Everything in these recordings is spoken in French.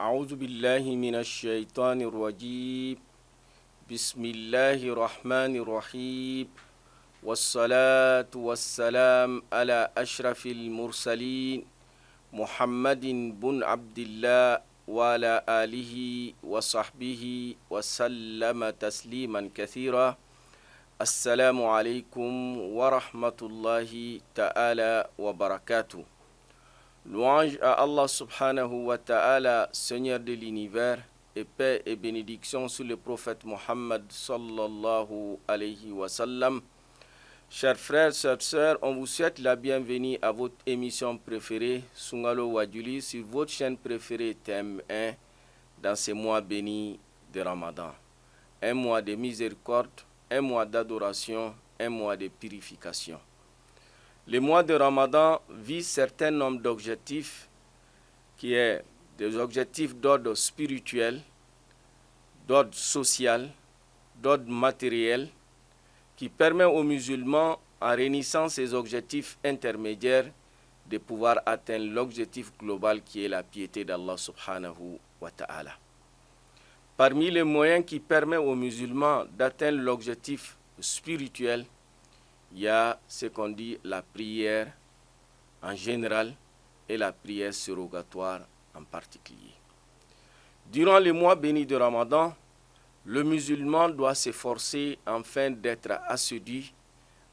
أعوذ بالله من الشيطان الرجيم بسم الله الرحمن الرحيم والصلاة والسلام على أشرف المرسلين محمد بن عبد الله وعلى آله وصحبه وسلم تسليما كثيرا. السلام عليكم ورحمة الله تعالى وبركاته. Louange à Allah subhanahu wa ta'ala, Seigneur de l'univers, et paix et bénédiction sur le prophète Mohammed sallallahu alayhi wa sallam. Chers frères, chères sœurs, on vous souhaite la bienvenue à votre émission préférée, Sungalo Wadjuli, sur votre chaîne préférée TM1, dans ce mois béni de Ramadan. Un mois de miséricorde, un mois d'adoration, un mois de purification. Le mois de Ramadan vise certain nombre d'objectifs qui est des objectifs d'ordre spirituel, d'ordre social, d'ordre matériel, qui permet aux musulmans, en réunissant ces objectifs intermédiaires, de pouvoir atteindre l'objectif global qui est la piété d'Allah subhanahu wa ta'ala. Parmi les moyens qui permettent aux musulmans d'atteindre l'objectif spirituel, il y a ce qu'on dit la prière en général et la prière surrogatoire en particulier. Durant le mois béni de Ramadan, le musulman doit s'efforcer afin d'être assidu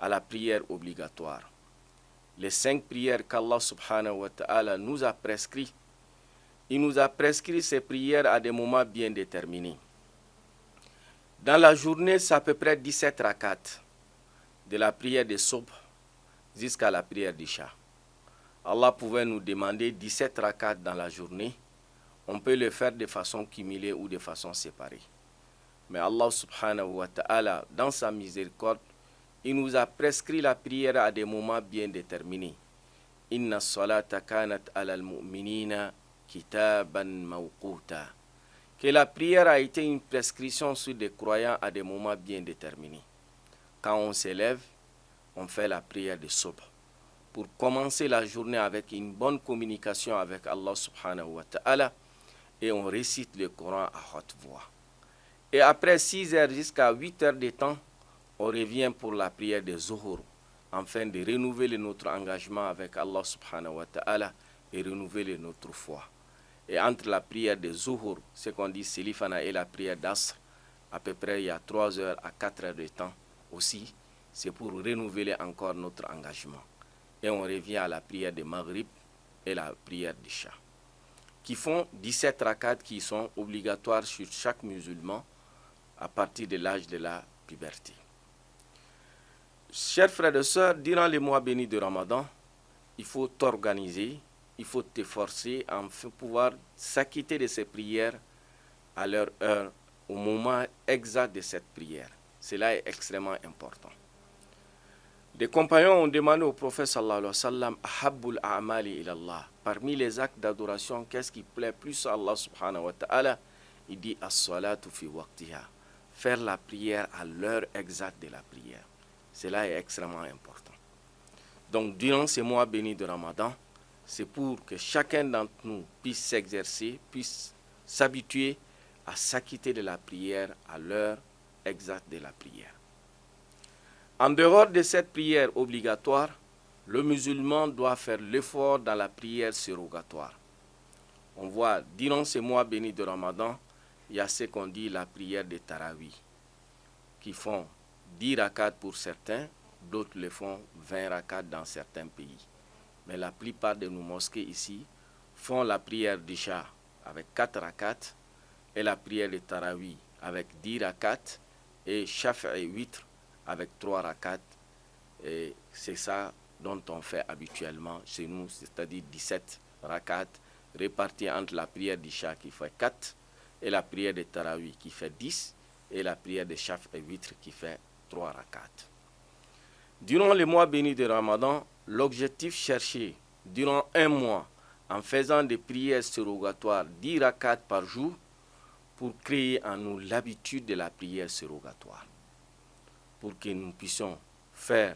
à la prière obligatoire. Les 5 prières qu'Allah subhanahu wa ta'ala nous a prescrites, il nous a prescrit ces prières à des moments bien déterminés. Dans la journée, c'est à peu près 17 rakats. De la prière de Subh jusqu'à la prière d'Isha. Allah pouvait nous demander 17 rakats dans la journée. On peut le faire de façon cumulée ou de façon séparée. Mais Allah subhanahu wa ta'ala, dans sa miséricorde, il nous a prescrit la prière à des moments bien déterminés. Inna salata kanat alal mu'minina kitaban mawquta. Que la prière a été une prescription sur des croyants à des moments bien déterminés. Quand on s'élève, on fait la prière de Subh pour commencer la journée avec une bonne communication avec Allah subhanahu wa ta'ala et on récite le Coran à haute voix. Et après 6 heures jusqu'à 8 heures de temps, on revient pour la prière de Zuhur afin de renouveler notre engagement avec Allah subhanahu wa ta'ala et renouveler notre foi. Et entre la prière de Zuhur, ce qu'on dit Silifana, et la prière d'Asr, à peu près il y a 3 heures à 4 heures de temps. Aussi, c'est pour renouveler encore notre engagement. Et on revient à la prière de Maghrib et la prière d'Isha, qui font 17 rakats qui sont obligatoires sur chaque musulman à partir de l'âge de la puberté. Chers frères et sœurs, durant les mois bénis de Ramadan, il faut t'organiser, il faut t'efforcer en pouvoir s'acquitter de ces prières à leur heure, au moment exact de cette prière. Cela est extrêmement important. Les compagnons ont demandé au prophète sallallahu alayhi wa sallam Ahabbul a'mali ilallah. Parmi les actes d'adoration, qu'est-ce qui plaît plus à Allah subhanahu wa ta'ala? Il dit as-salatu fi waqtiha. Faire la prière à l'heure exacte de la prière. Cela est extrêmement important. Donc, durant ces mois bénis de Ramadan, c'est pour que chacun d'entre nous puisse s'exercer, puisse s'habituer à s'acquitter de la prière à l'heure exact de la prière. En dehors de cette prière obligatoire, le musulman doit faire l'effort dans la prière surrogatoire. On voit, durant ces mois bénis de Ramadan, il y a ce qu'on dit la prière de Tarawih, qui font 10 rakats pour certains, d'autres le font 20 rakats dans certains pays. Mais la plupart de nos mosquées ici font la prière d'Isha avec 4 rakats et la prière de Tarawih avec 10 rakats et Shaf' et Witr avec 3 rakats. Et c'est ça dont on fait habituellement chez nous, c'est-à-dire 17 rakats répartis entre la prière d'Isha qui fait 4 et la prière de Tarawih qui fait 10 et la prière de Shaf' et Witr qui fait 3 rakats. Durant le mois béni de Ramadan, l'objectif cherché durant un mois en faisant des prières surrogatoires 10 rakats par jour pour créer en nous l'habitude de la prière surrogatoire, pour que nous puissions faire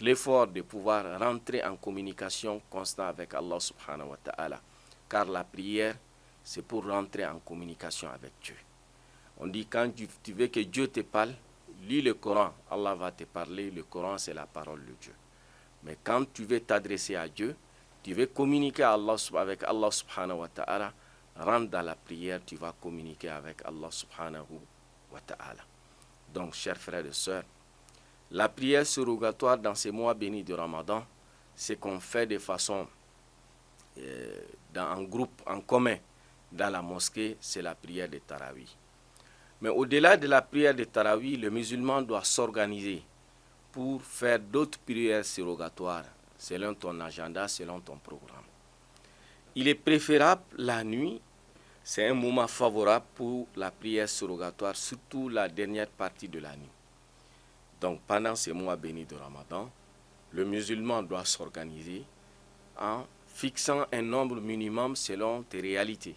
l'effort de pouvoir rentrer en communication constante avec Allah subhanahu wa ta'ala. Car la prière, c'est pour rentrer en communication avec Dieu. On dit quand tu veux que Dieu te parle, lis le Coran, Allah va te parler, le Coran c'est la parole de Dieu. Mais quand tu veux t'adresser à Dieu, tu veux communiquer avec Allah subhanahu wa ta'ala, rentre dans la prière, tu vas communiquer avec Allah subhanahu wa ta'ala. Donc, chers frères et sœurs, la prière surrogatoire dans ces mois bénis du Ramadan, c'est qu'on fait de façon en groupe, en commun, dans la mosquée, c'est la prière de Tarawih. Mais au-delà de la prière de Tarawih, le musulman doit s'organiser pour faire d'autres prières surrogatoires, selon ton agenda, selon ton programme. Il est préférable la nuit, c'est un moment favorable pour la prière surrogatoire, surtout la dernière partie de la nuit. Donc pendant ces mois bénis de Ramadan, le musulman doit s'organiser en fixant un nombre minimum selon tes réalités.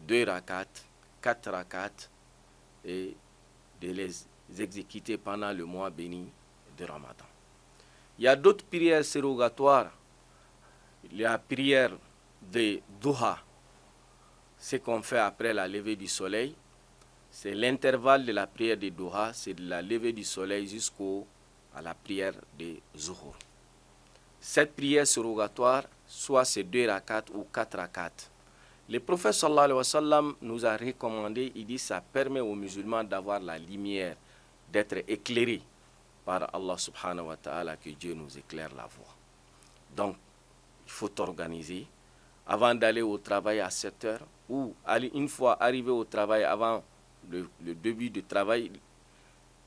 2 rakats, 4 rakats, et de les exécuter pendant le mois béni de Ramadan. Il y a d'autres prières surrogatoires. La prière de Duha, ce qu'on fait après la levée du soleil, c'est l'intervalle de la prière de Duha, c'est de la levée du soleil jusqu'à la prière de Zuhur. Cette prière surrogatoire, soit c'est 2 rakats ou 4 rakats. Le prophète sallallahu alayhi wa sallam nous a recommandé, il dit, ça permet aux musulmans d'avoir la lumière, d'être éclairés par Allah subhanahu wa ta'ala, que Dieu nous éclaire la voie. Donc, il faut t'organiser avant d'aller au travail à 7 heures ou une fois arrivé au travail avant le début du travail,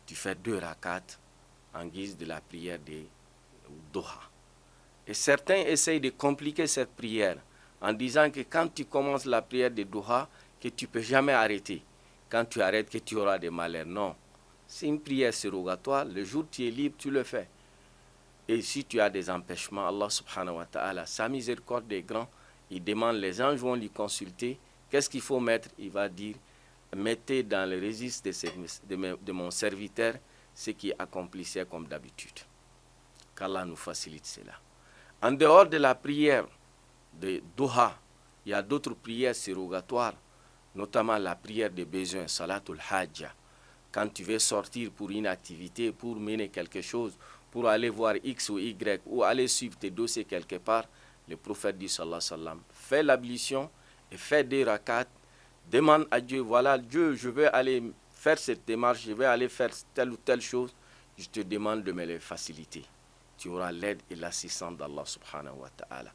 tu fais 2 rakats en guise de la prière de Duha. Et certains essayent de compliquer cette prière en disant que quand tu commences la prière de Duha, que tu ne peux jamais arrêter. Quand tu arrêtes, que tu auras des malheurs. Non, c'est une prière surrogatoire. Le jour où tu es libre, tu le fais. Et si tu as des empêchements, Allah subhanahu wa ta'ala, sa miséricorde est grande. Il demande, les anges vont lui consulter. Qu'est-ce qu'il faut mettre? Il va dire, mettez dans le registre de mon serviteur ce qui accomplissait comme d'habitude. Qu'Allah nous facilite cela. En dehors de la prière de Duha, il y a d'autres prières surrogatoires, notamment la prière de besoin, Salatul Hajja. Quand tu veux sortir pour une activité, pour mener quelque chose, pour aller voir X ou Y, ou aller suivre tes dossiers quelque part, le prophète dit sallallahu alayhi wa sallam, fais l'ablution et fais 2 rakats, demande à Dieu, voilà Dieu, je vais aller faire cette démarche, je vais aller faire telle ou telle chose, je te demande de me les faciliter. Tu auras l'aide et l'assistance d'Allah subhanahu wa ta'ala.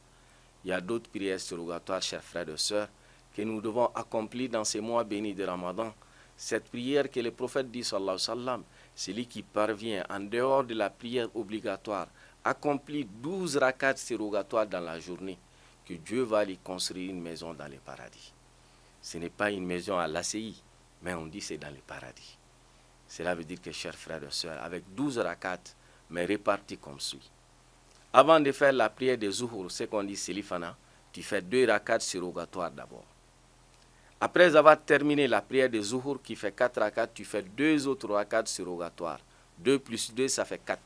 Il y a d'autres prières surrogatoires, chers frères et sœurs, que nous devons accomplir dans ces mois bénis de Ramadan. Cette prière que le prophète dit, sallallahu alayhi wa sallam, celui qui parvient en dehors de la prière obligatoire, accomplir 12 rakats surrogatoires dans la journée, que Dieu va lui construire une maison dans le paradis. Ce n'est pas une maison à l'ACI, mais on dit c'est dans le paradis. Cela veut dire que, chers frères et sœurs, avec 12 rakats, mais répartis comme suit. Avant de faire la prière de Zuhur, ce qu'on dit Selifana, tu fais 2 rakats surrogatoires d'abord. Après avoir terminé la prière de Zuhur qui fait 4 rakats, tu fais 2 autres rakats surrogatoires. 2 plus 2, ça fait 4.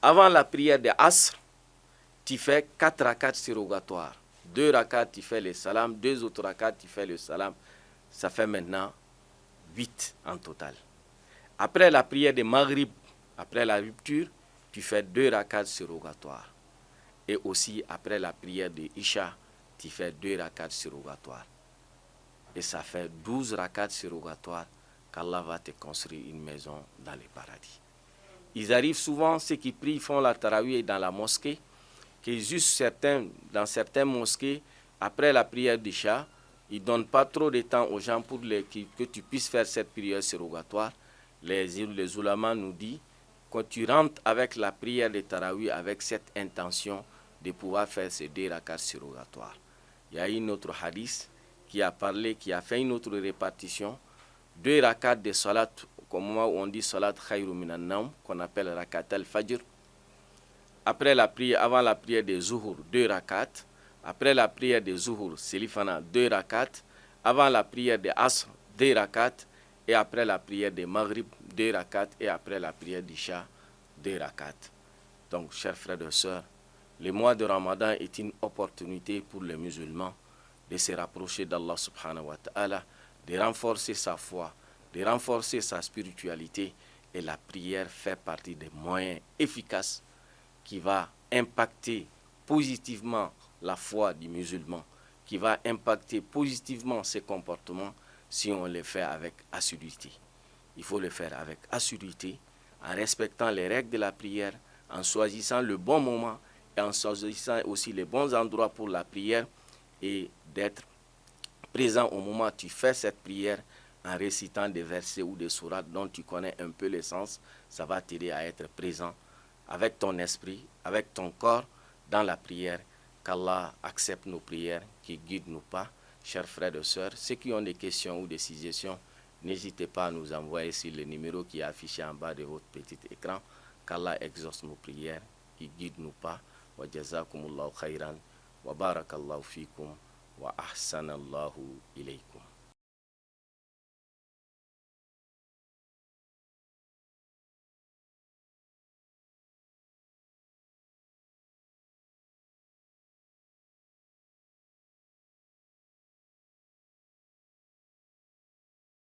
Avant la prière de Asr, tu fais 4 rakats surrogatoires. 2 rakats, tu fais le salam, 2 autres rakats, tu fais le salam. Ça fait maintenant 8 en total. Après la prière de Maghrib, après la rupture, tu fais 2 rakats surrogatoires. Et aussi, après la prière de Isha, tu fais 2 rakats surrogatoires. Et ça fait 12 rakats surrogatoires qu'Allah va te construire une maison dans le paradis. Ils arrivent souvent, ceux qui prient, font la tarawih dans la mosquée, que juste dans certaines mosquées, après la prière d'Isha, ils ne donnent pas trop de temps aux gens pour que tu puisses faire cette prière surrogatoire. Les ulamas nous disent, quand tu rentres avec la prière de tarawih, avec cette intention de pouvoir faire ces 2 rakats surrogatoires. Il y a une autre hadith qui a fait une autre répartition, 2 rakats de salat, au moment où on dit salat khayru minan nawm, qu'on appelle rakat al-fajr. Après la prière, avant la prière de Zuhur, 2 rakats. Après la prière de Zuhur, Selifana, 2 rakats. Avant la prière de Asr, 2 rakats. Et après la prière de Maghrib, 2 rakats. Et après la prière d'Isha, 2 rakats. Donc, chers frères et sœurs, le mois de Ramadan est une opportunité pour les musulmans de se rapprocher d'Allah subhanahu wa ta'ala, de renforcer sa foi, de renforcer sa spiritualité. Et la prière fait partie des moyens efficaces qui va impacter positivement la foi du musulman, qui va impacter positivement ses comportements si on le fait avec assiduité. Il faut le faire avec assiduité, en respectant les règles de la prière, en choisissant le bon moment et en choisissant aussi les bons endroits pour la prière et d'être présent au moment où tu fais cette prière en récitant des versets ou des sourates dont tu connais un peu le sens. Ça va t'aider à être présent avec ton esprit, avec ton corps dans la prière. Qu'Allah accepte nos prières, qu'il guide nos pas. Chers frères et sœurs, ceux qui ont des questions ou des suggestions, n'hésitez pas à nous envoyer sur le numéro qui est affiché en bas de votre petit écran. Qu'Allah exauce nos prières, qu'il guide nos pas. Wa jazakumullahu khairan, wa barakallahu fikum, wa ahsanallahu ilaykum.